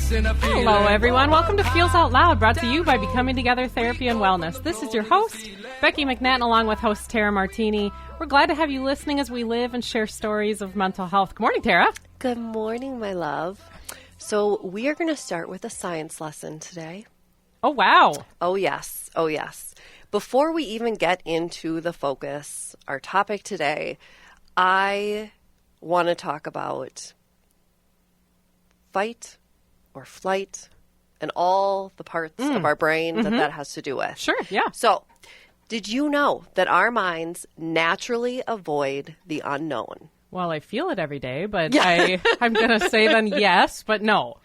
Hello, everyone. Welcome to Feels Out Loud, brought to you by Becoming Together Therapy and Wellness. This is your host, Becky McNattin, along with host Tara Martini. We're glad to have you listening as we live and share stories of mental health. Good morning, Tara. Good morning, my love. So we are going to start with a science lesson today. Oh, wow. Oh, yes. Oh, yes. Before we even get into the focus, our topic today, I want to talk about fight or flight and all the parts of our brain that has to do with. Sure, yeah. So, did you know that our minds naturally avoid the unknown? Well, I feel it every day, but I'm going to say then yes, but no.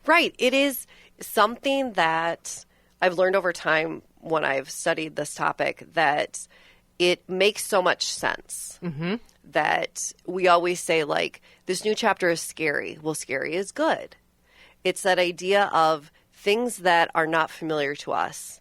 Right. It is something that I've learned over time when I've studied this topic, that it makes so much sense. That we always say, like, this new chapter is scary. Well, scary is good. It's that idea of things that are not familiar to us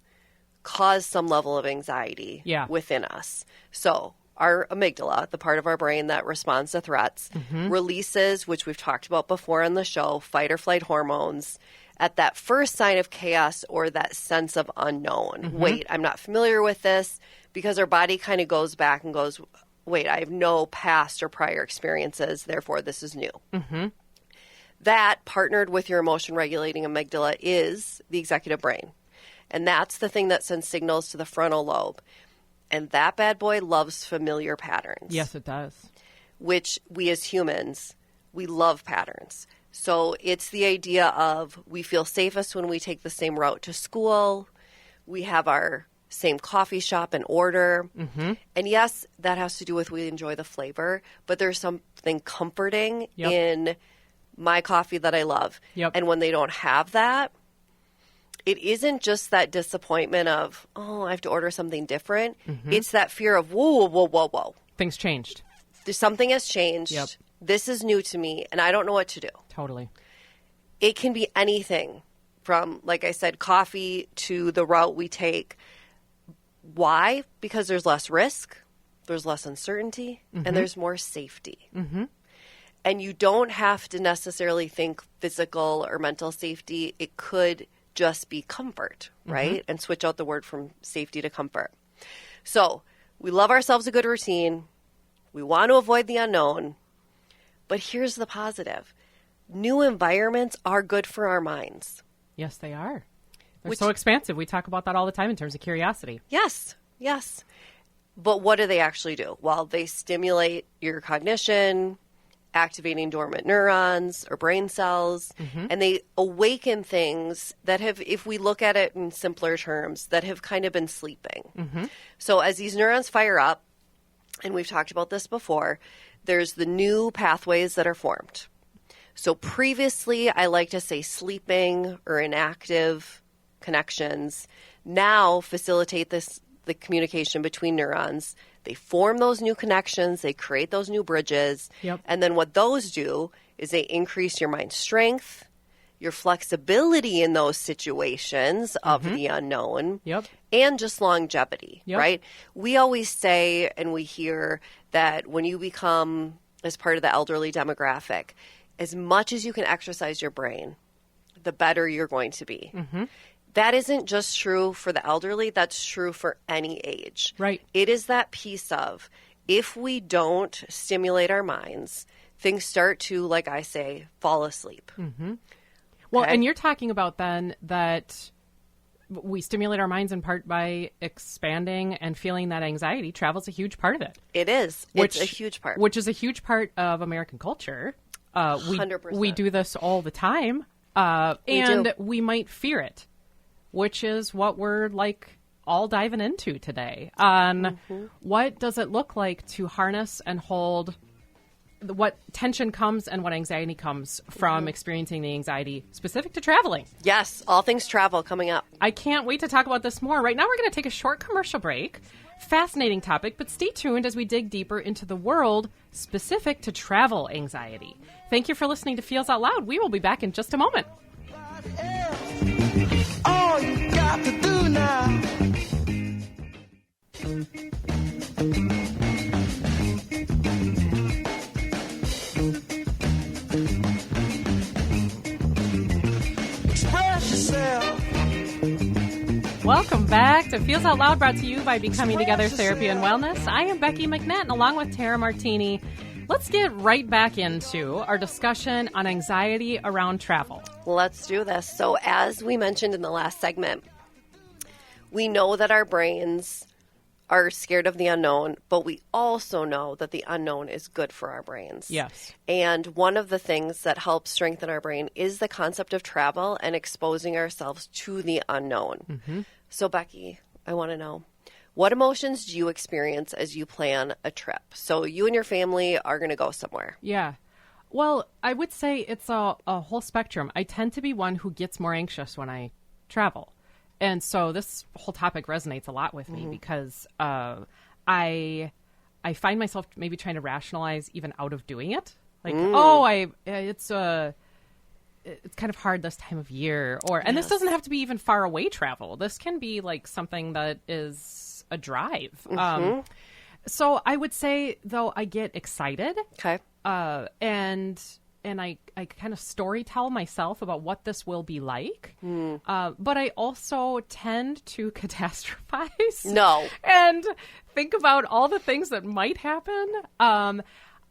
cause some level of anxiety within us. So our amygdala, the part of our brain that responds to threats, releases, which we've talked about before on the show, fight or flight hormones at that first sign of chaos or that sense of unknown. Wait, I'm not familiar with this, because our body kind of goes back and goes, wait, I have no past or prior experiences, therefore this is new. That, partnered with your emotion regulating amygdala, is the executive brain. And that's the thing that sends signals to the frontal lobe. And that bad boy loves familiar patterns. Yes, it does. Which we as humans, we love patterns. So it's the idea of we feel safest when we take the same route to school. We have our same coffee shop and order. And yes, that has to do with we enjoy the flavor, but there's something comforting in my coffee that I love. And when they don't have that, it isn't just that disappointment of, oh, I have to order something different. It's that fear of, whoa, whoa, whoa, whoa. Things changed. Something has changed. This is new to me, and I don't know what to do. Totally. It can be anything from, like I said, coffee to the route we take. Why? Because there's less risk, there's less uncertainty, and there's more safety. And you don't have to necessarily think physical or mental safety. It could just be comfort, right? And switch out the word from safety to comfort. So we love ourselves a good routine. We want to avoid the unknown. But here's the positive. New environments are good for our minds. Yes, they are. They're so expansive. We talk about that all the time in terms of curiosity. Yes, yes. But what do they actually do? Well, they stimulate your cognition, activating dormant neurons or brain cells, and they awaken things that have, if we look at it in simpler terms, that have kind of been sleeping. So as these neurons fire up, and we've talked about this before, there's the new pathways that are formed. So previously, I like to say sleeping or inactive connections now facilitate the communication between neurons. They form those new connections, they create those new bridges, and then what those do is they increase your mind strength, your flexibility in those situations of the unknown, and just longevity, right? We always say, and we hear that when you become, as part of the elderly demographic, as much as you can exercise your brain, the better you're going to be. That isn't just true for the elderly, that's true for any age. Right. It is that piece of, if we don't stimulate our minds, things start to, like I say, fall asleep. Well, and you're talking about then that we stimulate our minds in part by expanding and feeling that anxiety. Travel's a huge part of it. It is. It's a huge part. Which is a huge part of American culture. 100%. We do this all the time. We might fear it, which is what we're like all diving into today. What does it look like to harness and hold what tension comes and what anxiety comes from experiencing the anxiety specific to traveling? Yes, all things travel coming up. I can't wait to talk about this more. Right now we're going to take a short commercial break. Fascinating topic, but stay tuned as we dig deeper into the world specific to travel anxiety. Thank you for listening to Feels Out Loud. We will be back in just a moment. All you got to do now. Welcome back to Feels Out Loud, brought to you by Becoming Together Therapy and Wellness. I am Becky McNattin, along with Tara Martini. Let's get right back into our discussion on anxiety around travel. Let's do this. So as we mentioned in the last segment, we know that our brains are scared of the unknown, but we also know that the unknown is good for our brains. Yes. And one of the things that helps strengthen our brain is the concept of travel and exposing ourselves to the unknown. Mm-hmm. So, Becky, I want to know, what emotions do you experience as you plan a trip? So you and your family are going to go somewhere. Yeah. Well, I would say it's a whole spectrum. I tend to be one who gets more anxious when I travel. And so this whole topic resonates a lot with me because I find myself maybe trying to rationalize even out of doing it. Like, it's kind of hard this time of year, and this doesn't have to be even far away travel. This can be like something that is a drive. So I would say, though, I get excited. Okay. And I kind of story tell myself about what this will be like. But I also tend to catastrophize. No. And think about all the things that might happen.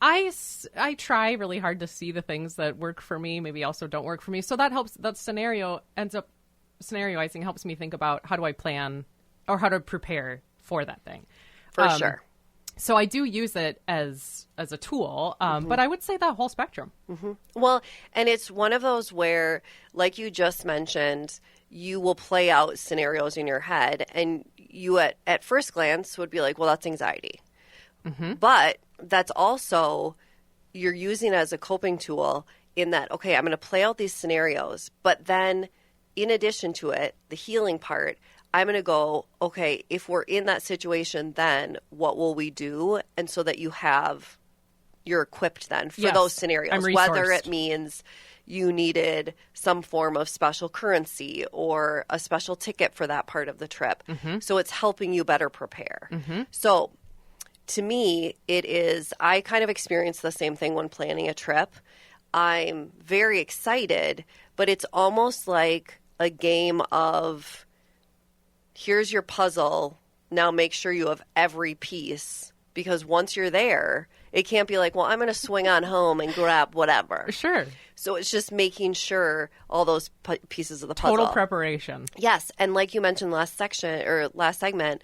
I try really hard to see the things that work for me, maybe also don't work for me. So that helps. That scenarioizing helps me think about how do I plan or how to prepare for that thing. For sure. So I do use it as a tool, but I would say the whole spectrum. Well, and it's one of those where, like you just mentioned, you will play out scenarios in your head, and you at first glance would be like, well, that's anxiety. But that's also, you're using it as a coping tool in that, okay, I'm going to play out these scenarios, but then in addition to it, the healing part, I'm going to go, okay, if we're in that situation, then what will we do? And so that you're equipped then for those scenarios, whether it means you needed some form of special currency or a special ticket for that part of the trip. So it's helping you better prepare. So to me, I kind of experience the same thing when planning a trip. I'm very excited, but it's almost like a game of, here's your puzzle. Now make sure you have every piece, because once you're there, it can't be like, well, I'm going to swing on home and grab whatever. Sure. So it's just making sure all those pieces of the puzzle. Total preparation. Yes. And like you mentioned last segment,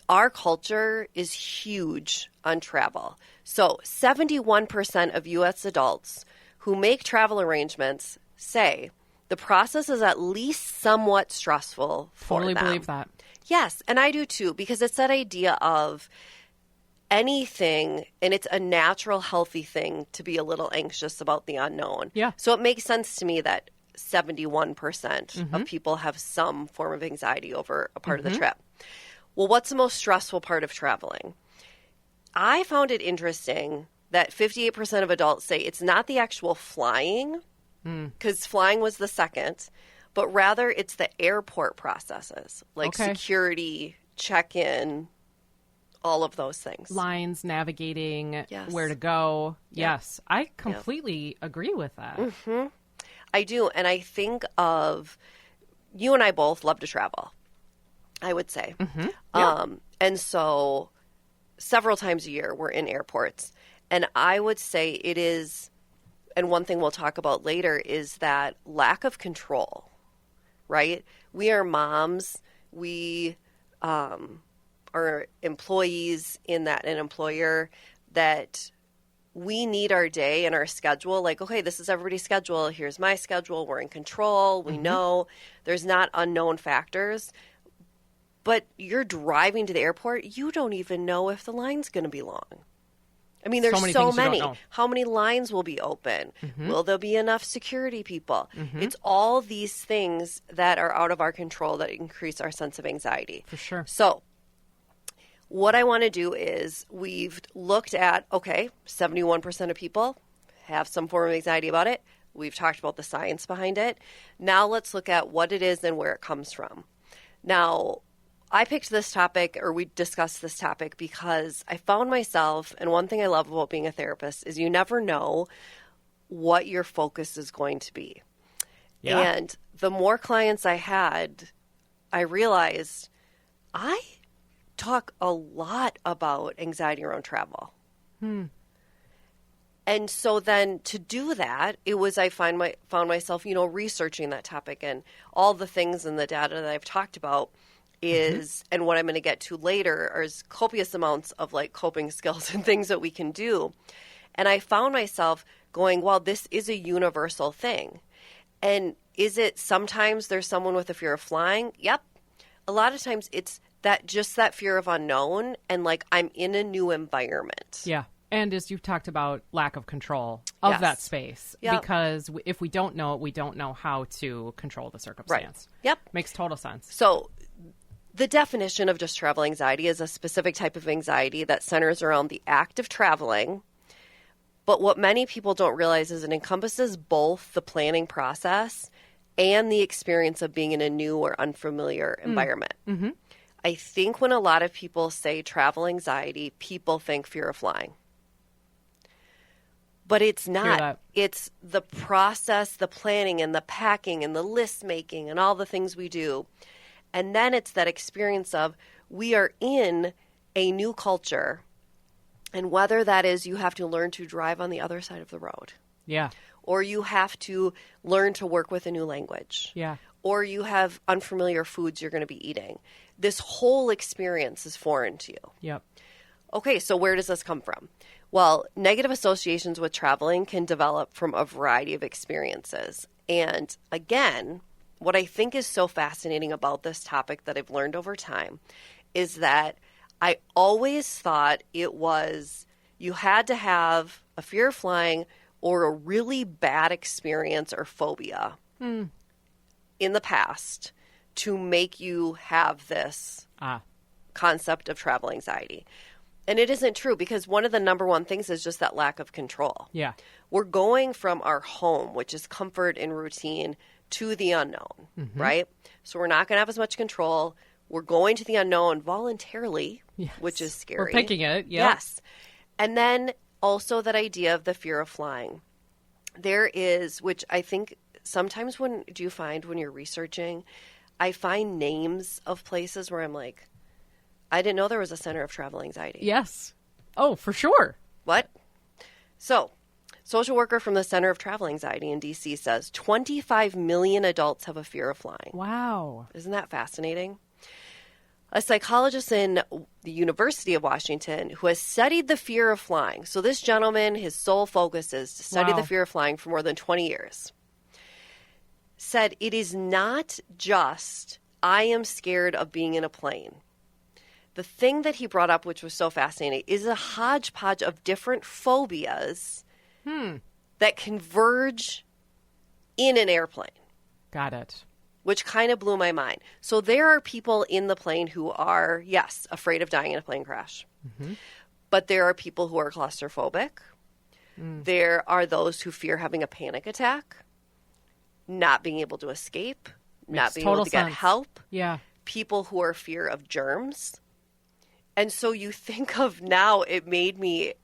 our culture is huge on travel. So 71% of U.S. adults who make travel arrangements say the process is at least somewhat stressful for them. Totally believe that. Yes, and I do too, because it's that idea of anything, and it's a natural, healthy thing to be a little anxious about the unknown. Yeah. So it makes sense to me that 71% of people have some form of anxiety over a part of the trip. Well, what's the most stressful part of traveling? I found it interesting that 58% of adults say it's not the actual flying, because flying was the second, but rather it's the airport processes, like security, check-in, all of those things. Lines, navigating, where to go. Yes, I completely agree with that. I do, and I think of, you and I both love to travel, I would say. And so several times a year we're in airports, and I would say it is, and one thing we'll talk about later is that lack of control, right? We are moms. We are employees in that, an employer, that we need our day and our schedule. Like, okay, this is everybody's schedule. Here's my schedule. We're in control. We know there's not unknown factors. But you're driving to the airport. You don't even know if the line's going to be long. I mean, there's so many. How many lines will be open? Will there be enough security people? It's all these things that are out of our control that increase our sense of anxiety. For sure. So what I want to do is, we've looked at, okay, 71% of people have some form of anxiety about it. We've talked about the science behind it. Now let's look at what it is and where it comes from. Now, I picked this topic, or we discussed this topic, because I found myself, and one thing I love about being a therapist is you never know what your focus is going to be. Yeah. And the more clients I had, I realized I talk a lot about anxiety around travel. And so then to do that, it was I found myself, researching that topic, and all the things in the data that I've talked about is, and what I'm going to get to later, is copious amounts of like coping skills and things that we can do. And I found myself going, well, this is a universal thing. And is it sometimes there's someone with a fear of flying? Yep. A lot of times it's that fear of unknown, and like I'm in a new environment. Yeah. And as you've talked about, lack of control of that space. Yep. Because if we don't know it, we don't know how to control the circumstance. Right. Yep. Makes total sense. So the definition of just travel anxiety is a specific type of anxiety that centers around the act of traveling. But what many people don't realize is it encompasses both the planning process and the experience of being in a new or unfamiliar environment. Mm-hmm. I think when a lot of people say travel anxiety, people think fear of flying. But it's not. It's the process, the planning, and the packing, and the list making, and all the things we do. And then it's that experience of we are in a new culture, and whether that is you have to learn to drive on the other side of the road. Yeah. Or you have to learn to work with a new language. Yeah. Or you have unfamiliar foods you're going to be eating. This whole experience is foreign to you. Yep. Okay, so where does this come from? Well, negative associations with traveling can develop from a variety of experiences. And again, what I think is so fascinating about this topic that I've learned over time is that I always thought it was you had to have a fear of flying or a really bad experience or phobia in the past to make you have this concept of travel anxiety. And it isn't true, because one of the number one things is just that lack of control. Yeah. We're going from our home, which is comfort and routine, to the unknown, right? So we're not going to have as much control. We're going to the unknown voluntarily, which is scary. We're picking it, Yes. And then also that idea of the fear of flying. There is, which I think sometimes do you find when you're researching, I find names of places where I'm like, I didn't know there was a center of travel anxiety. Yes. Oh, for sure. What? So, social worker from the Center of Travel Anxiety in D.C. says 25 million adults have a fear of flying. Wow. Isn't that fascinating? A psychologist in the University of Washington who has studied the fear of flying. So this gentleman, his sole focus is to study the fear of flying for more than 20 years. Said it is not just, I am scared of being in a plane. The thing that he brought up, which was so fascinating, is a hodgepodge of different phobias that converge in an airplane. Got it. Which kind of blew my mind. So there are people in the plane who are, yes, afraid of dying in a plane crash. But there are people who are claustrophobic. There are those who fear having a panic attack, not being able to escape, not being able to get help. Yeah. People who are fear of germs. And so you think of now, it made me,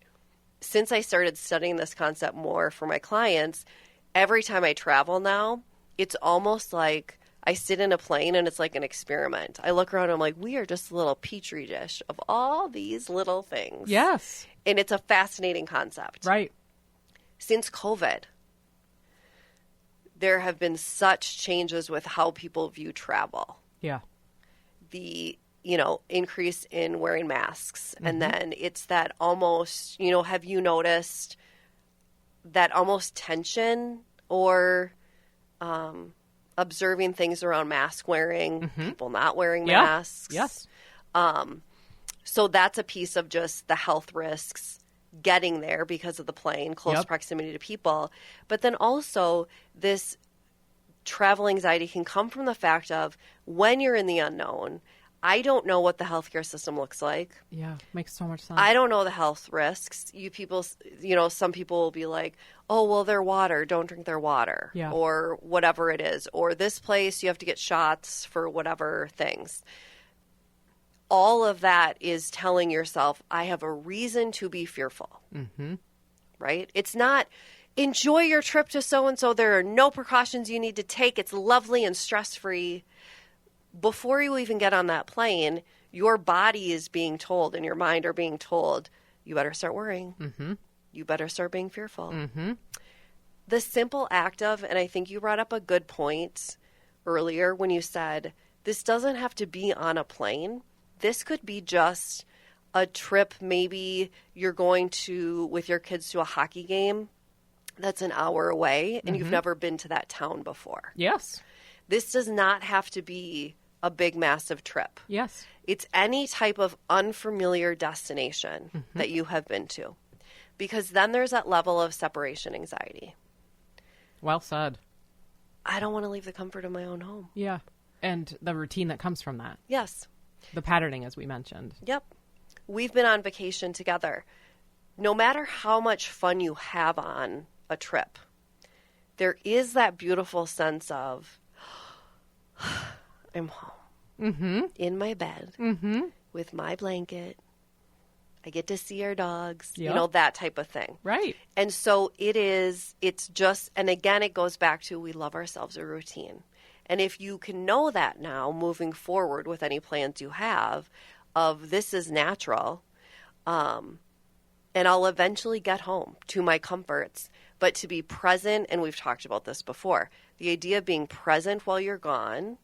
since I started studying this concept more for my clients, every time I travel now, it's almost like I sit in a plane and it's like an experiment. I look around and I'm like, we are just a little petri dish of all these little things. Yes. And it's a fascinating concept. Right. Since COVID, there have been such changes with how people view travel. Yeah. The increase in wearing masks. And then it's that almost, have you noticed that almost tension or observing things around mask wearing, people not wearing masks? Yes. So that's a piece of just the health risks getting there because of the plane, close proximity to people. But then also this travel anxiety can come from the fact of when you're in the unknown, I don't know what the healthcare system looks like. Yeah, makes so much sense. I don't know the health risks. Some people will be like, oh, well, their water, don't drink their water. Yeah. Or whatever it is. Or this place, you have to get shots for whatever things. All of that is telling yourself, I have a reason to be fearful. Right? It's not, enjoy your trip to so-and-so. There are no precautions you need to take. It's lovely and stress-free. before you even get on that plane, your body is being told and your mind are being told, you better start worrying. Mm-hmm. You better start being fearful. Mm-hmm. The simple act of, and I think you brought up a good point earlier when you said, this doesn't have to be on a plane. This could be just a trip. Maybe you're going with your kids to a hockey game that's an hour away and you've never been to that town before. Yes. This does not have to be a big, massive trip. Yes. It's any type of unfamiliar destination that you have been to. Because then there's that level of separation anxiety. Well said. I don't want to leave the comfort of my own home. Yeah. And the routine that comes from that. Yes. The patterning, as we mentioned. Yep. We've been on vacation together. No matter how much fun you have on a trip, there is that beautiful sense of, I'm home, in my bed, with my blanket. I get to see our dogs, that type of thing. Right. And so it's just, and again, it goes back to we love ourselves a routine. And if you can know that now, moving forward with any plans you have, of this is natural, and I'll eventually get home to my comforts, but to be present, and we've talked about this before, the idea of being present while you're gone,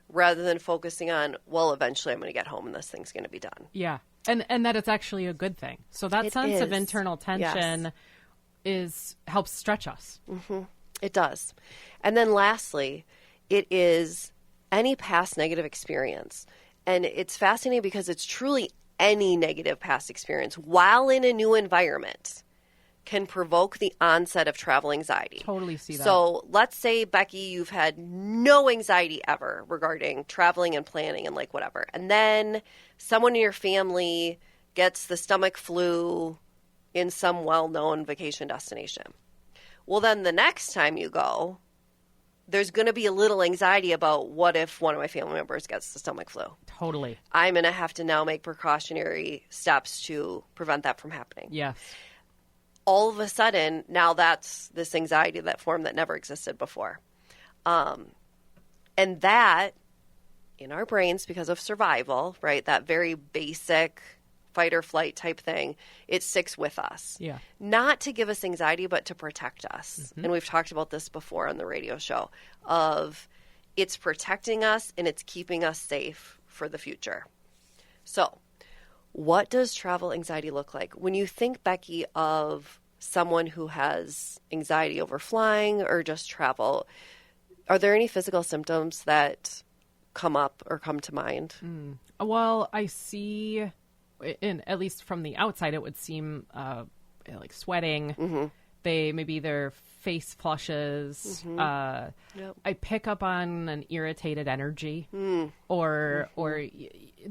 rather than focusing on, well, eventually I'm going to get home and this thing's going to be done. Yeah. And that it's actually a good thing. So that sense of internal tension helps stretch us. Mm-hmm. It does. And then lastly, it is any past negative experience. And it's fascinating because it's truly any negative past experience while in a new environment can provoke the onset of travel anxiety. Totally see that. So let's say, Becky, you've had no anxiety ever regarding traveling and planning and like whatever. And then someone in your family gets the stomach flu in some well-known vacation destination. Well, then the next time you go, there's going to be a little anxiety about what if one of my family members gets the stomach flu. Totally. I'm going to have to now make precautionary steps to prevent that from happening. Yes. All of a sudden, now that's this anxiety that formed that never existed before. And that, in our brains, because of survival, right, that very basic fight or flight type thing, it sticks with us. Yeah. Not to give us anxiety, but to protect us. And we've talked about this before on the radio show, of it's protecting us and it's keeping us safe for the future. So, what does travel anxiety look like? When you think, Becky, of someone who has anxiety over flying or just travel, are there any physical symptoms that come up or come to mind? Well, I see, at least from the outside, it would seem like sweating. Their face flushes. I pick up on an irritated energy or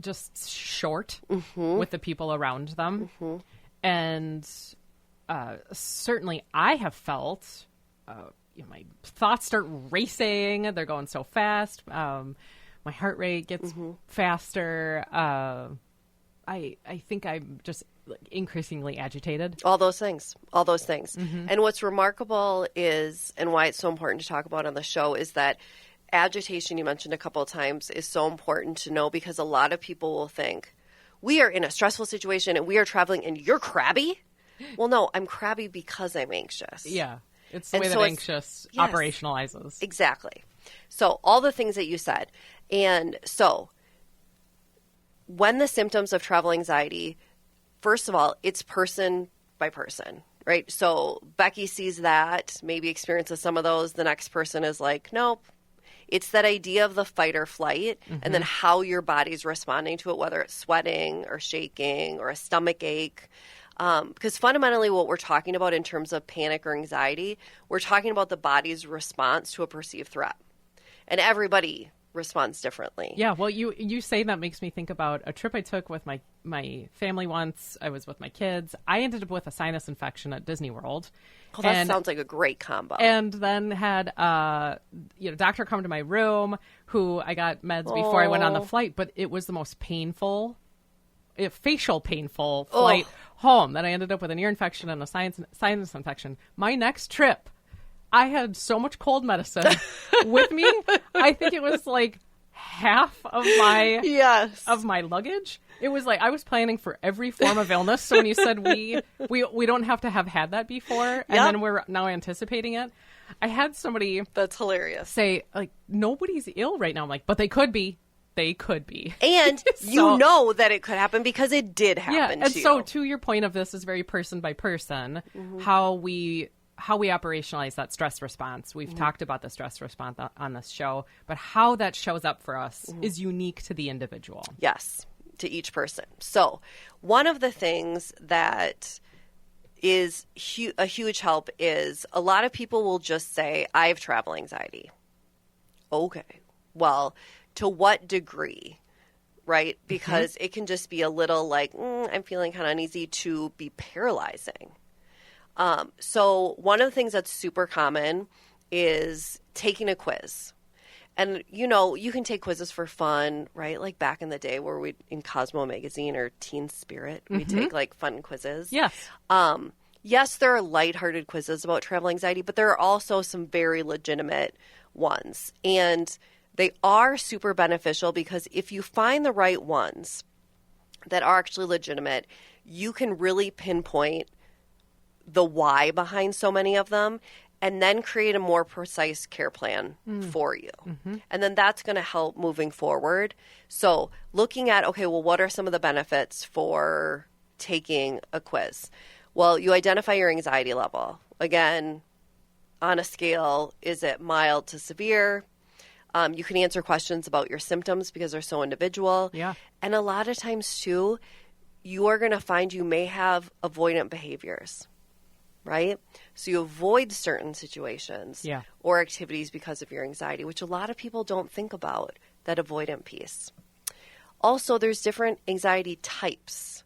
just short with the people around them. And certainly I have felt my thoughts start racing. They're going so fast. My heart rate gets faster. I think I'm just increasingly agitated. All those things. And what's remarkable is, and why it's so important to talk about on the show, is that agitation, you mentioned a couple of times, is so important to know, because a lot of people will think, we are in a stressful situation and we are traveling and you're crabby? Well, no, I'm crabby because I'm anxious. Yeah. It's the way that anxious operationalizes. Exactly. So all the things that you said. And so when the symptoms of travel anxiety, first of all, it's person by person, right? So Becky sees that, maybe experiences some of those. The next person is like, nope. It's that idea of the fight or flight, and then how your body's responding to it, whether it's sweating or shaking or a stomach ache. Because fundamentally what we're talking about in terms of panic or anxiety, we're talking about the body's response to a perceived threat. And everybody responds differently. Yeah, well, you say that makes me think about a trip I took with my family once. I was with my kids. I ended up with a sinus infection at Disney World. Oh, that sounds like a great combo. And then had doctor come to my room, who I got meds before I went on the flight, but it was the most painful, facial painful flight home. Then I ended up with an ear infection and a sinus infection. My next trip, I had so much cold medicine with me. I think it was like half of my Yes. of my luggage. It was like I was planning for every form of illness. So when you said we don't have to have had that before, and then we're now anticipating it, I had somebody That's hilarious. say, like, nobody's ill right now. I'm like, but they could be. They could be. And So- you know that it could happen because it did happen and to so you. to your point of this is very person by person, how we operationalize that stress response. We've talked about the stress response on this show, but how that shows up for us is unique to the individual. Yes, to each person. So one of the things that is a huge help is a lot of people will just say, I have travel anxiety. Okay. Well, to what degree, right? Because it can just be a little like, I'm feeling kind of uneasy, to be paralyzing. So one of the things that's super common is taking a quiz. And, you know, you can take quizzes for fun, right? Like back in the day where we, in Cosmo magazine or Teen Spirit, we take like fun quizzes. Yes. Yes, there are lighthearted quizzes about travel anxiety, but there are also some very legitimate ones. And they are super beneficial because if you find the right ones that are actually legitimate, you can really pinpoint the why behind so many of them and then create a more precise care plan for you. And then that's going to help moving forward. So looking at, okay, well, what are some of the benefits for taking a quiz? Well, you identify your anxiety level. Again, on a scale, is it mild to severe? You can answer questions about your symptoms because they're so individual. Yeah. And a lot of times, too, you are going to find you may have avoidant behaviors, right? So you avoid certain situations or activities because of your anxiety, which a lot of people don't think about, that avoidant piece. Also, there's different anxiety types.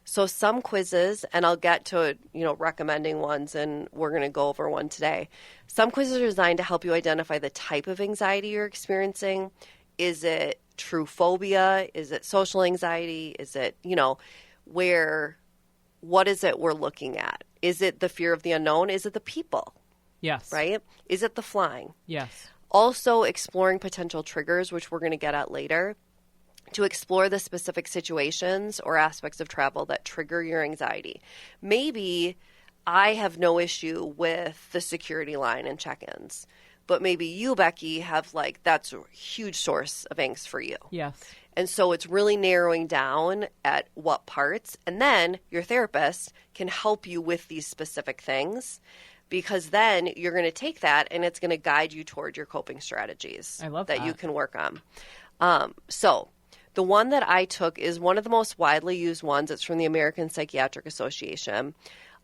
So some quizzes, and I'll get to, recommending ones, and we're going to go over one today. Some quizzes are designed to help you identify the type of anxiety you're experiencing. Is it true phobia? Is it social anxiety? Is it, what is it we're looking at? Is it the fear of the unknown? Is it the people? Yes. Right? Is it the flying? Yes. Also exploring potential triggers, which we're going to get at later, to explore the specific situations or aspects of travel that trigger your anxiety. Maybe I have no issue with the security line and check-ins, but maybe you, Becky, have that's a huge source of angst for you. Yes. And so it's really narrowing down at what parts, and then your therapist can help you with these specific things, because then you're going to take that and it's going to guide you toward your coping strategies. I love that you can work on. So the one that I took is one of the most widely used ones. It's from the American Psychiatric Association.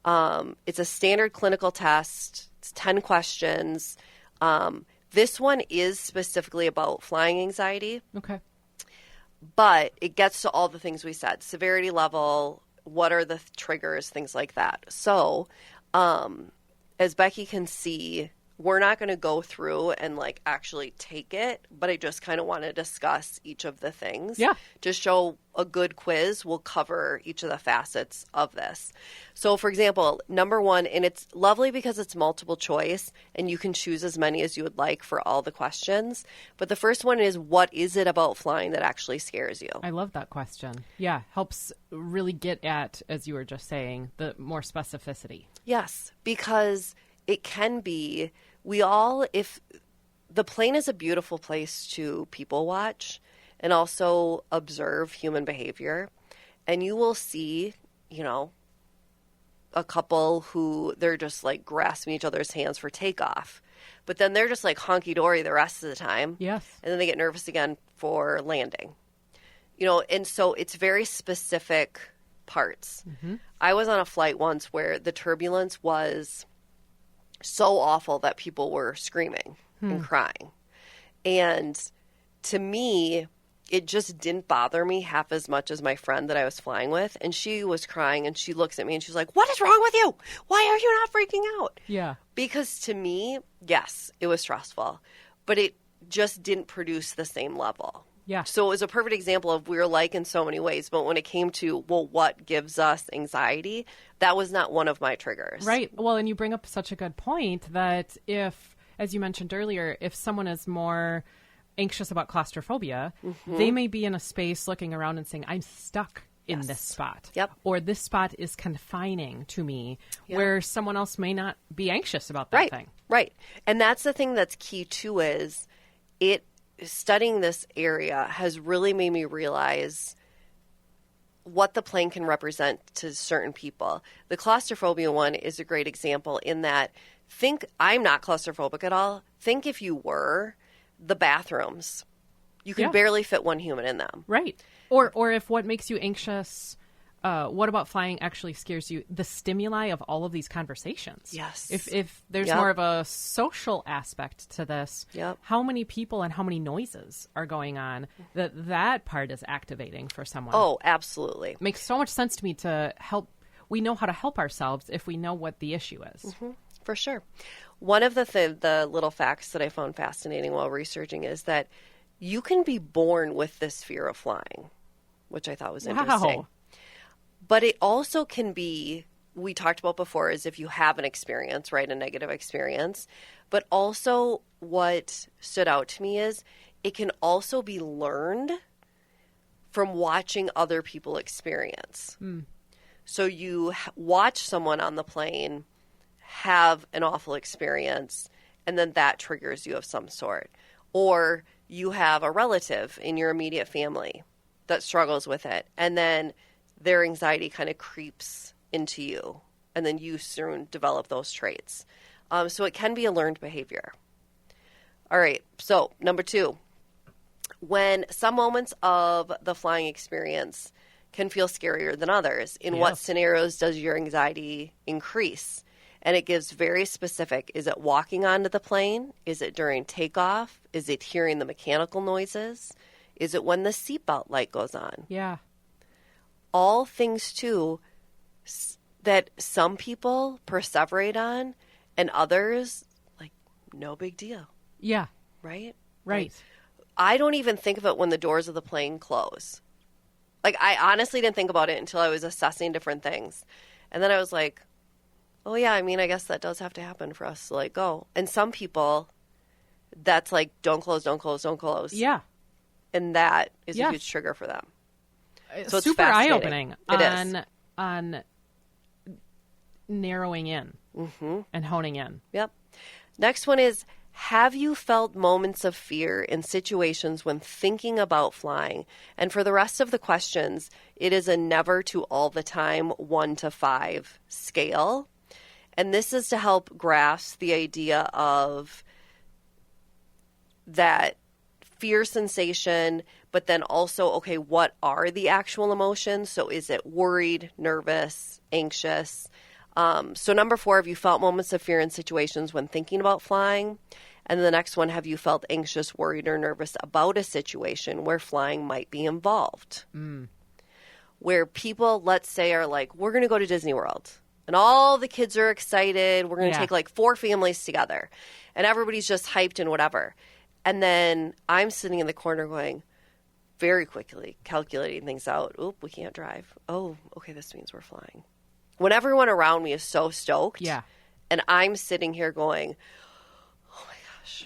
It's a standard clinical test. It's 10 questions. This one is specifically about flying anxiety. Okay. But it gets to all the things we said. Severity level, what are the triggers, things like that. So as Becky can see, we're not going to go through and actually take it, but I just kind of want to discuss each of the things. Yeah. To show a good quiz will cover each of the facets of this. So for example, number one, and it's lovely because it's multiple choice and you can choose as many as you would like for all the questions. But the first one is, what is it about flying that actually scares you? I love that question. Yeah. Helps really get at, as you were just saying, the more specificity. Yes, because it can be, if the plane is a beautiful place to people watch and also observe human behavior, and you will see, a couple who they're just grasping each other's hands for takeoff, but then they're just honky-dory the rest of the time. Yes. And then they get nervous again for landing. And so it's very specific parts. Mm-hmm. I was on a flight once where the turbulence was so awful that people were screaming and crying. And to me, it just didn't bother me half as much as my friend that I was flying with. And she was crying and she looks at me and she's like, "What is wrong with you? Why are you not freaking out?" Yeah. Because to me, yes, it was stressful, but it just didn't produce the same level. Yeah. So it was a perfect example of we're alike in so many ways, but when it came to, what gives us anxiety, that was not one of my triggers. Right. Well, and you bring up such a good point that if, as you mentioned earlier, if someone is more anxious about claustrophobia, they may be in a space looking around and saying, I'm stuck in this spot. Yep. Or this spot is confining to me, where someone else may not be anxious about that thing. Right. And that's the thing that's key too, is studying this area has really made me realize what the plane can represent to certain people. The claustrophobia one is a great example in that, I'm not claustrophobic at all. Think if you were, the bathrooms. You can barely fit one human in them. Right. Or if what makes you anxious, what about flying actually scares you? The stimuli of all of these conversations. Yes. If there's more of a social aspect to this, how many people and how many noises are going on, that part is activating for someone. Oh, absolutely. It makes so much sense to me to help. We know how to help ourselves if we know what the issue is. Mm-hmm. For sure. One of the little facts that I found fascinating while researching is that you can be born with this fear of flying, which I thought was interesting. Wow. But it also can be, we talked about before, is if you have an experience, right, a negative experience. But also what stood out to me is it can also be learned from watching other people experience. So you watch someone on the plane have an awful experience, and then that triggers you of some sort. Or you have a relative in your immediate family that struggles with it, and then their anxiety kind of creeps into you, and then you soon develop those traits. So it can be a learned behavior. All right, so number 2, when some moments of the flying experience can feel scarier than others, in what scenarios does your anxiety increase? And it gives very specific. Is it walking onto the plane? Is it during takeoff? Is it hearing the mechanical noises? Is it when the seatbelt light goes on? Yeah. All things, too, that some people perseverate on and others, like, no big deal. Yeah. Right? Right. Like, I don't even think of it when the doors of the plane close. Like, I honestly didn't think about it until I was assessing different things. And then I was like, oh, yeah, I mean, I guess that does have to happen for us to, like, go. And some people, that's like, don't close, don't close, don't close. Yeah. And that is a huge trigger for them. So it's super eye-opening on narrowing in and honing in. Yep. Next one is, have you felt moments of fear in situations when thinking about flying? And for the rest of the questions, it is a never to all the time 1 to 5 scale. And this is to help grasp the idea of that fear sensation, but then also, okay, what are the actual emotions? So is it worried, nervous, anxious? So number 4, have you felt moments of fear in situations when thinking about flying? And the next one, have you felt anxious, worried, or nervous about a situation where flying might be involved? Where people, let's say, are like, we're going to go to Disney World. And all the kids are excited. We're going to take like 4 families together. And everybody's just hyped and whatever. And then I'm sitting in the corner going, very quickly calculating things out. Oop, we can't drive. Oh, okay, this means we're flying. When everyone around me is so stoked. Yeah. And I'm sitting here going, oh my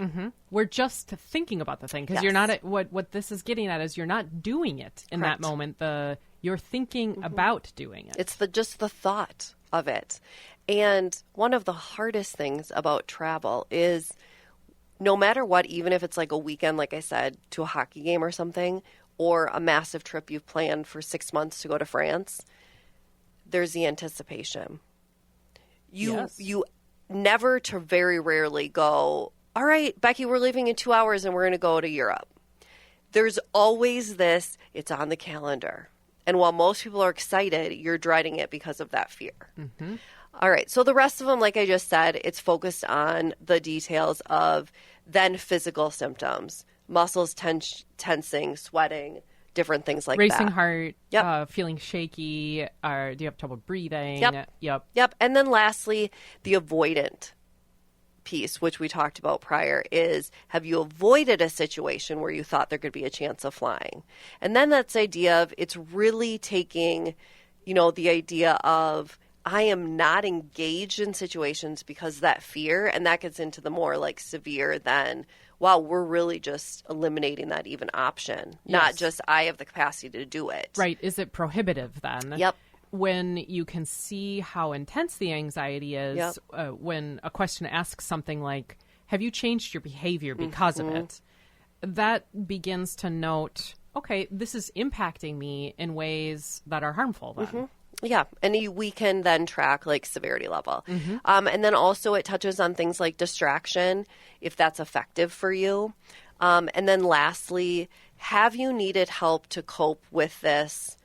gosh. We're just thinking about the thing because you're not what this is getting at is you're not doing it in that moment. You're thinking about doing it. It's just the thought of it. And one of the hardest things about travel is no matter what, even if it's like a weekend, like I said, to a hockey game or something, or a massive trip you've planned for 6 months to go to France, there's the anticipation. You never to very rarely go, all right, Becky, we're leaving in 2 hours and we're going to go to Europe. There's always this, it's on the calendar. And while most people are excited, you're dreading it because of that fear. All right. So the rest of them, like I just said, it's focused on the details of then physical symptoms, muscles tensing, sweating, different things like Racing that. heart, Yep. feeling shaky, or do you have trouble breathing? Yep. And then lastly, the avoidant piece, which we talked about prior, is have you avoided a situation where you thought there could be a chance of flying? And then that's the idea of it's really taking, the idea of I am not engaged in situations because that fear, and that gets into the more like severe than wow, we're really just eliminating that even option, not just I have the capacity to do it. Right. Is it prohibitive then? Yep. When you can see how intense the anxiety is, Yep. When a question asks something like, have you changed your behavior because of it? That begins to note, okay, this is impacting me in ways that are harmful then. Yeah, and we can then track like severity level. And then also it touches on things like distraction, if that's effective for you. And then lastly, have you needed help to cope with this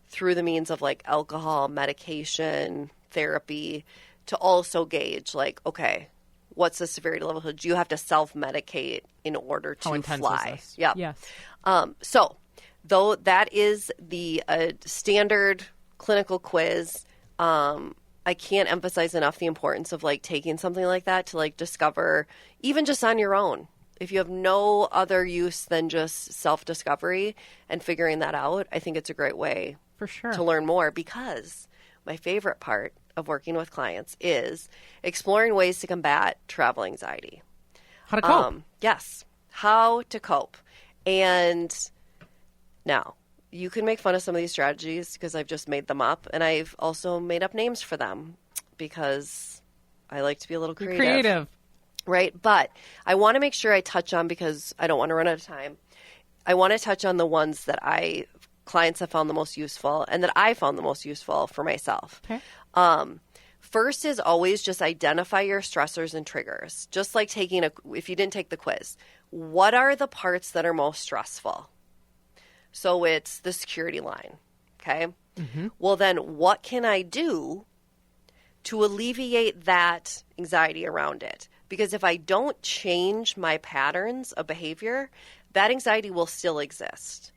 through the means of like alcohol, medication, therapy, to also gauge like, okay, what's the severity level? Do you have to self-medicate in order to How intense fly? is this? Yeah. Yes. So though that is the standard clinical quiz, I can't emphasize enough the importance of like taking something like that to like discover, even just on your own. If you have no other use than just self-discovery and figuring that out, I think it's a great way For sure. to learn more, because my favorite part of working with clients is exploring ways to combat travel anxiety. How to cope. Yes, how to cope. And now, you can make fun of some of these strategies because I've just made them up, and I've also made up names for them because I like to be a little You're creative. creative. Right? But I want to make sure I touch on, because I don't want to run out of time, I want to touch on the ones that clients have found the most useful and that I found the most useful for myself. Okay. First is always just identify your stressors and triggers. Just like if you didn't take the quiz, what are the parts that are most stressful? So it's the security line. Okay. Well, then what can I do to alleviate that anxiety around it? Because if I don't change my patterns of behavior, that anxiety will still exist.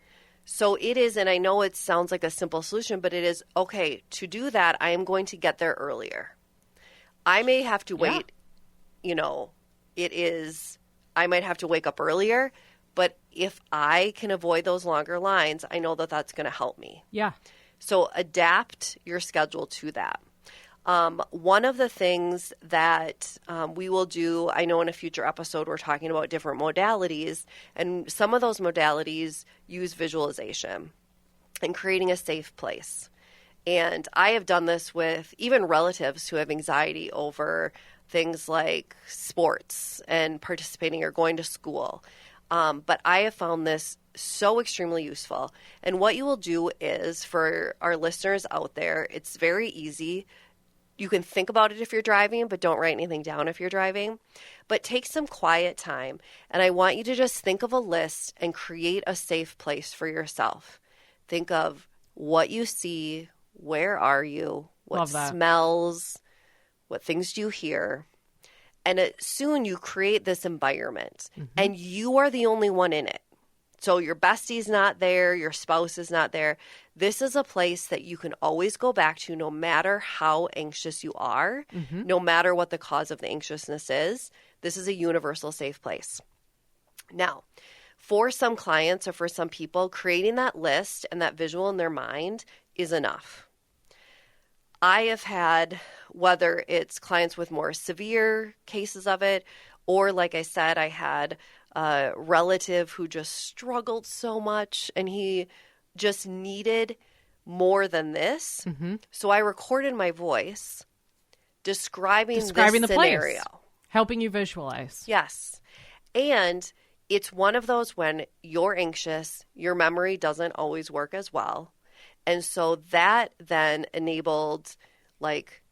So it is, and I know it sounds like a simple solution, but it is, okay, to do that, I am going to get there earlier. I may have to wait, I might have to wake up earlier, but if I can avoid those longer lines, I know that that's going to help me. Yeah. So adapt your schedule to that. One of the things that we will do, I know in a future episode we're talking about different modalities, and some of those modalities use visualization and creating a safe place. And I have done this with even relatives who have anxiety over things like sports and participating or going to school. But I have found this so extremely useful. And what you will do is, for our listeners out there, it's very easy. You can think about it if you're driving, but don't write anything down if you're driving. But take some quiet time, and I want you to just think of a list and create a safe place for yourself. Think of what you see, where are you, what smells, what things do you hear. And soon you create this environment, and you are the only one in it. So your bestie's not there, your spouse is not there. This is a place that you can always go back to no matter how anxious you are, no matter what the cause of the anxiousness is. This is a universal safe place. Now, for some clients or for some people, creating that list and that visual in their mind is enough. I have had, whether it's clients with more severe cases of it, or like I said, I had a relative who just struggled so much and he just needed more than this. So I recorded my voice describing this the scenario. Place. Helping you visualize. Yes. And it's one of those when you're anxious, your memory doesn't always work as well. And so that then enabled, like,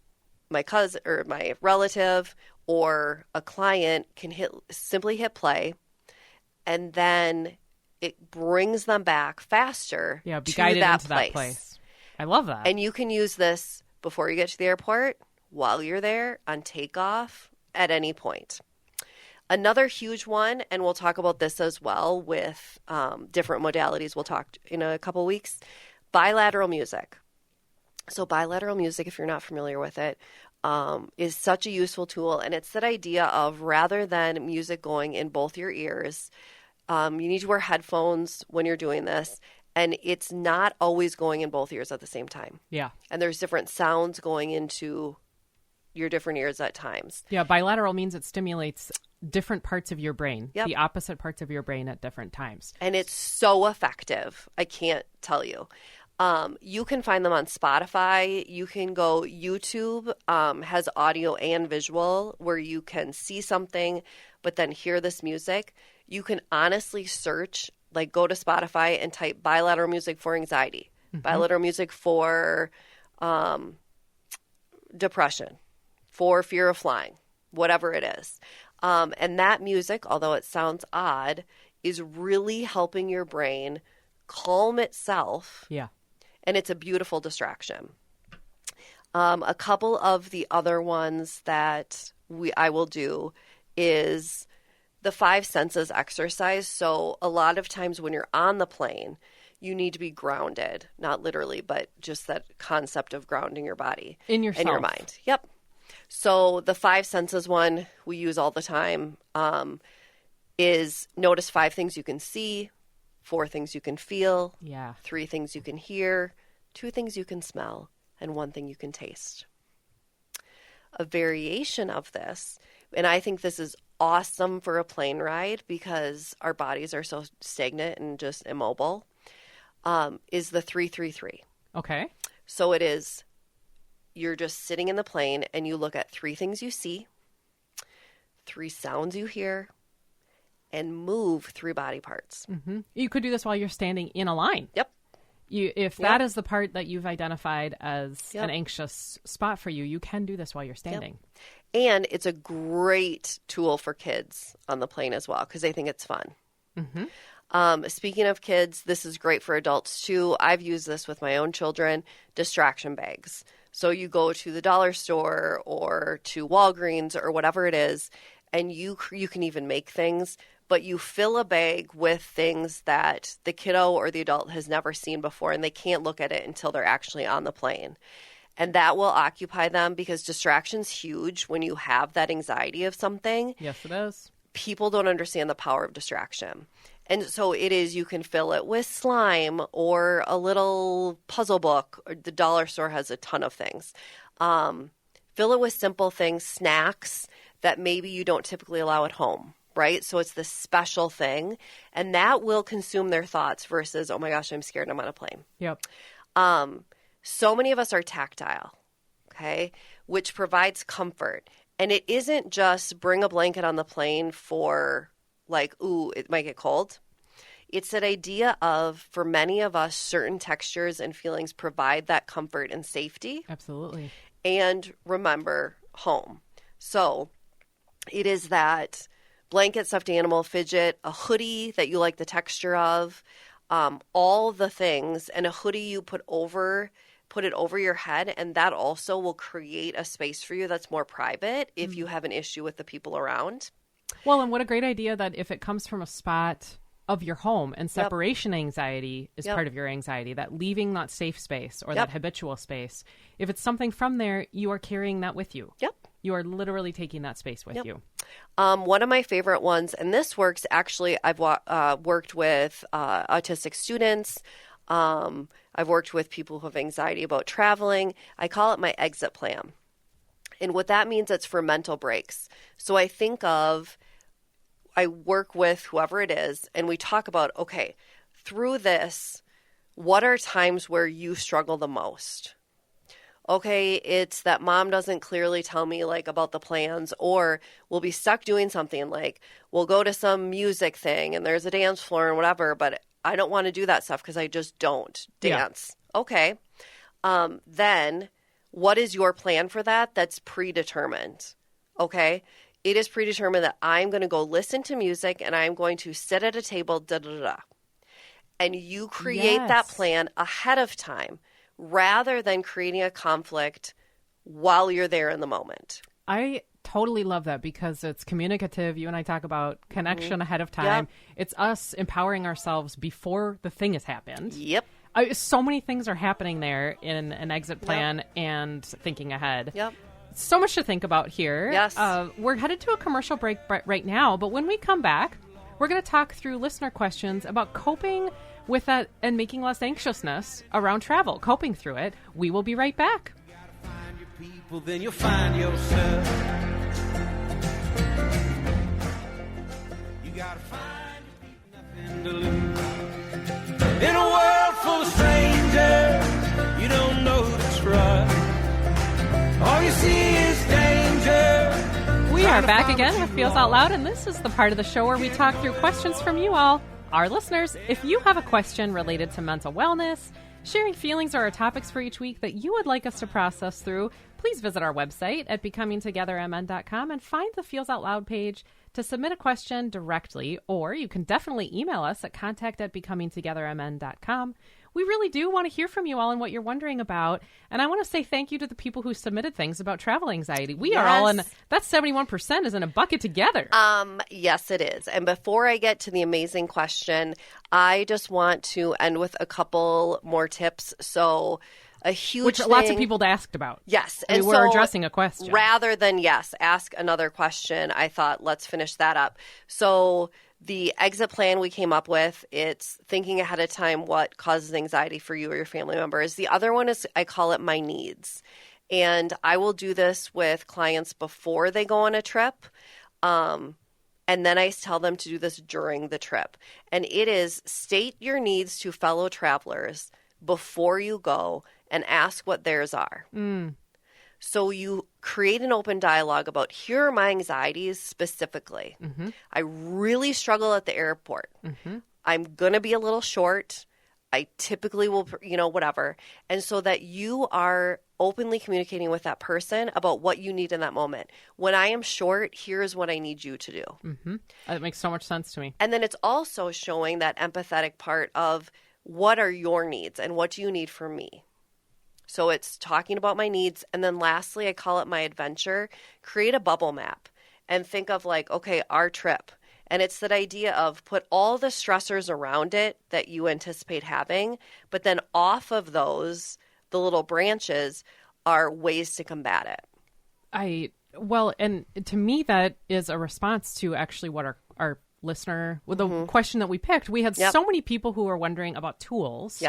my cousin or my relative or a client can simply hit play, and then it brings them back faster be to guided that into place. That place. I love that. And you can use this before you get to the airport, while you're there, on takeoff, at any point. Another huge one, and we'll talk about this as well with different modalities. We'll talk in a couple weeks. Bilateral music. So bilateral music, if you're not familiar with it, is such a useful tool. And it's that idea of, rather than music going in both your ears, you need to wear headphones when you're doing this. And it's not always going in both ears at the same time. Yeah. And there's different sounds going into your different ears at times. Yeah, bilateral means it stimulates different parts of your brain, the opposite parts of your brain at different times. And it's so effective. I can't tell you. You can find them on Spotify. You can go, YouTube has audio and visual where you can see something, but then hear this music. You can honestly search, like go to Spotify and type bilateral music for anxiety, bilateral music for depression, for fear of flying, whatever it is. And that music, although it sounds odd, is really helping your brain calm itself. Yeah. And it's a beautiful distraction. A couple of the other ones that I will do is the 5 senses exercise. So a lot of times when you're on the plane, you need to be grounded, not literally, but just that concept of grounding your body. In yourself. And your mind. Yep. So the 5 senses one we use all the time is notice 5 things you can see, 4 things you can feel, 3 things you can hear, 2 things you can smell, and 1 thing you can taste. A variation of this, and I think this is awesome for a plane ride because our bodies are so stagnant and just immobile, is the 3-3-3. Okay. So it is, you're just sitting in the plane and you look at 3 things you see, 3 sounds you hear, and move 3 body parts. Mm-hmm. You could do this while you're standing in a line. Yep. If that is the part that you've identified as an anxious spot for you, you can do this while you're standing. Yep. And it's a great tool for kids on the plane as well because they think it's fun. Mm-hmm. Speaking of kids, this is great for adults too. I've used this with my own children, distraction bags. So you go to the dollar store or to Walgreens or whatever it is, and you can even make things, but you fill a bag with things that the kiddo or the adult has never seen before, and they can't look at it until they're actually on the plane. And that will occupy them because distraction's huge when you have that anxiety of something. Yes, it is. People don't understand the power of distraction. And so it is, you can fill it with slime or a little puzzle book. Or the dollar store has a ton of things. Fill it with simple things, snacks that maybe you don't typically allow at home, right? So it's this special thing. And that will consume their thoughts versus, oh my gosh, I'm scared, I'm on a plane. Yep. So many of us are tactile, okay, which provides comfort. And it isn't just bring a blanket on the plane for like, ooh, it might get cold. It's that idea of, for many of us, certain textures and feelings provide that comfort and safety. Absolutely. And remember, home. So it is that blanket, stuffed animal, fidget, a hoodie that you like the texture of, all the things, and a hoodie you put it over your head, and that also will create a space for you that's more private if you have an issue with the people around. Well, and what a great idea that if it comes from a spot of your home and separation anxiety is part of your anxiety, that leaving that safe space or that habitual space, if it's something from there, you are carrying that with you. Yep. You are literally taking that space with you. One of my favorite ones, and this works actually, I've worked with autistic students. I've worked with people who have anxiety about traveling. I call it my exit plan. And what that means, it's for mental breaks. So I work with whoever it is, and we talk about, okay, through this, what are times where you struggle the most? Okay, it's that mom doesn't clearly tell me like about the plans, or we'll be stuck doing something like we'll go to some music thing and there's a dance floor and whatever, but I don't want to do that stuff because I just don't dance. Yeah. Okay. Then what is your plan for that? That's predetermined. Okay. It is predetermined that I'm going to go listen to music and I'm going to sit at a table, da-da-da-da. And you create that plan ahead of time rather than creating a conflict while you're there in the moment. I totally love that because it's communicative. You and I talk about connection ahead of time. Yep. It's us empowering ourselves before the thing has happened. Yep. So many things are happening there in an exit plan and thinking ahead. Yep. So much to think about here. Yes. We're headed to a commercial break right now, but when we come back, we're going to talk through listener questions about coping with that and making less anxiousness around travel, coping through it. We will be right back. You gotta find your people, then you'll find yourself. In a world full of strangers, you don't know who to trust. All you see is danger. We are back again with Feels Out Loud, and this is the part of the show where we talk through questions from you all, our listeners. If you have a question related to mental wellness, sharing feelings, or our topics for each week that you would like us to process through, please visit our website at becomingtogethermn.com and find the Feels Out Loud page to submit a question directly, or you can definitely email us at contact@becomingtogethermn.com. We really do want to hear from you all and what you're wondering about. And I want to say thank you to the people who submitted things about travel anxiety. We are all in, that 71% is in a bucket together. Yes, it is. And before I get to the amazing question, I just want to end with a couple more tips. So a huge Which thing, lots of people asked about. Yes. And we're addressing a question. Rather than, ask another question, I thought, let's finish that up. So the exit plan we came up with, it's thinking ahead of time what causes anxiety for you or your family members. The other one is, I call it my needs. And I will do this with clients before they go on a trip. And then I tell them to do this during the trip. And it is state your needs to fellow travelers before you go and ask what theirs are. So you create an open dialogue about, here are my anxieties specifically. Mm-hmm. I really struggle at the airport. Mm-hmm. I'm going to be a little short. I typically will, whatever. And so that you are openly communicating with that person about what you need in that moment. When I am short, here's what I need you to do. Mm-hmm. That makes so much sense to me. And then it's also showing that empathetic part of, what are your needs and what do you need from me? So it's talking about my needs. And then lastly, I call it my adventure. Create a bubble map and think of okay, our trip. And it's that idea of put all the stressors around it that you anticipate having, but then off of those, the little branches are ways to combat it. And to me, that is a response to actually what our listener, with the question that we picked. We had so many people who were wondering about tools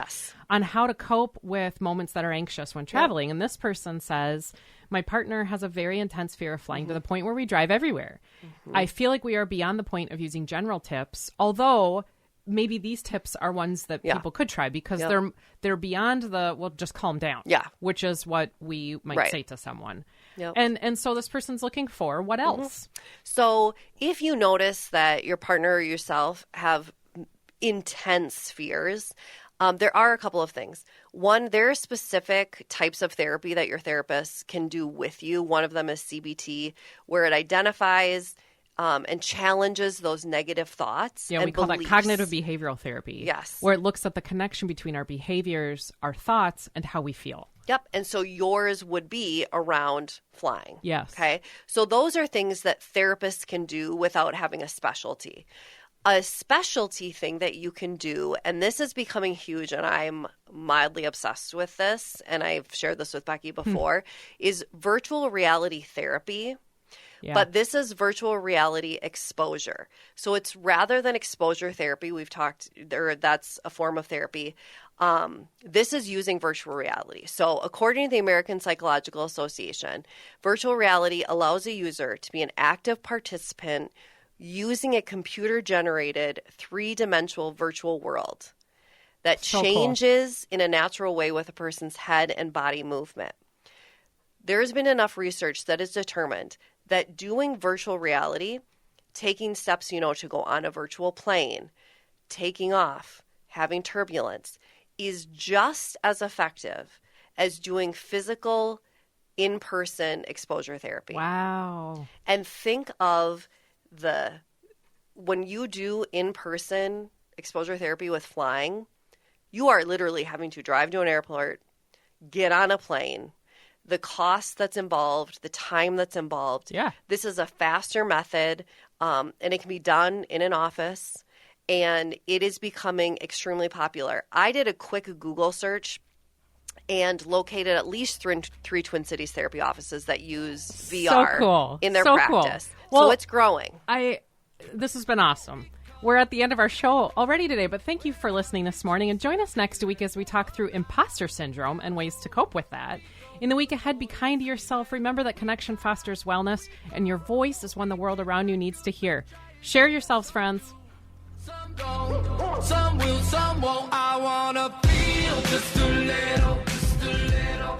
on how to cope with moments that are anxious when traveling. And this person says, my partner has a very intense fear of flying to the point where we drive everywhere. I feel like we are beyond the point of using general tips, although maybe these tips are ones that people could try because they're beyond the, just calm down, which is what we might say to someone. Yep. And so this person's looking for what else? So if you notice that your partner or yourself have intense fears, there are a couple of things. One, there are specific types of therapy that your therapist can do with you. One of them is CBT, where it identifies and challenges those negative thoughts. Yeah, we call that cognitive behavioral therapy. Yes. Where it looks at the connection between our behaviors, our thoughts, and how we feel. Yep. And so yours would be around flying. Yes. Okay. So those are things that therapists can do without having a specialty. A specialty thing that you can do, and this is becoming huge, and I'm mildly obsessed with this, and I've shared this with Becky before, is virtual reality therapy. Yeah. But this is virtual reality exposure. So it's rather than exposure therapy, we've talked, that's a form of therapy. This is using virtual reality. So according to the American Psychological Association, virtual reality allows a user to be an active participant using a computer-generated three-dimensional virtual world that changes in a natural way with a person's head and body movement. There's been enough research that has determined that doing virtual reality, taking steps, to go on a virtual plane, taking off, having turbulence, is just as effective as doing physical, in-person exposure therapy. Wow. And think of when you do in-person exposure therapy with flying, you are literally having to drive to an airport, get on a plane, the cost that's involved, the time that's involved. Yeah. This is a faster method, and it can be done in an office, and it is becoming extremely popular. I did a quick Google search and located at least three Twin Cities therapy offices that use VR in their practice. Cool. Well, so it's growing. This has been awesome. We're at the end of our show already today, but thank you for listening this morning. And join us next week as we talk through imposter syndrome and ways to cope with that. In the week ahead, be kind to yourself. Remember that connection fosters wellness, and your voice is one the world around you needs to hear. Share yourselves, friends. Some will, some won't. I wanna feel just a little, just a little.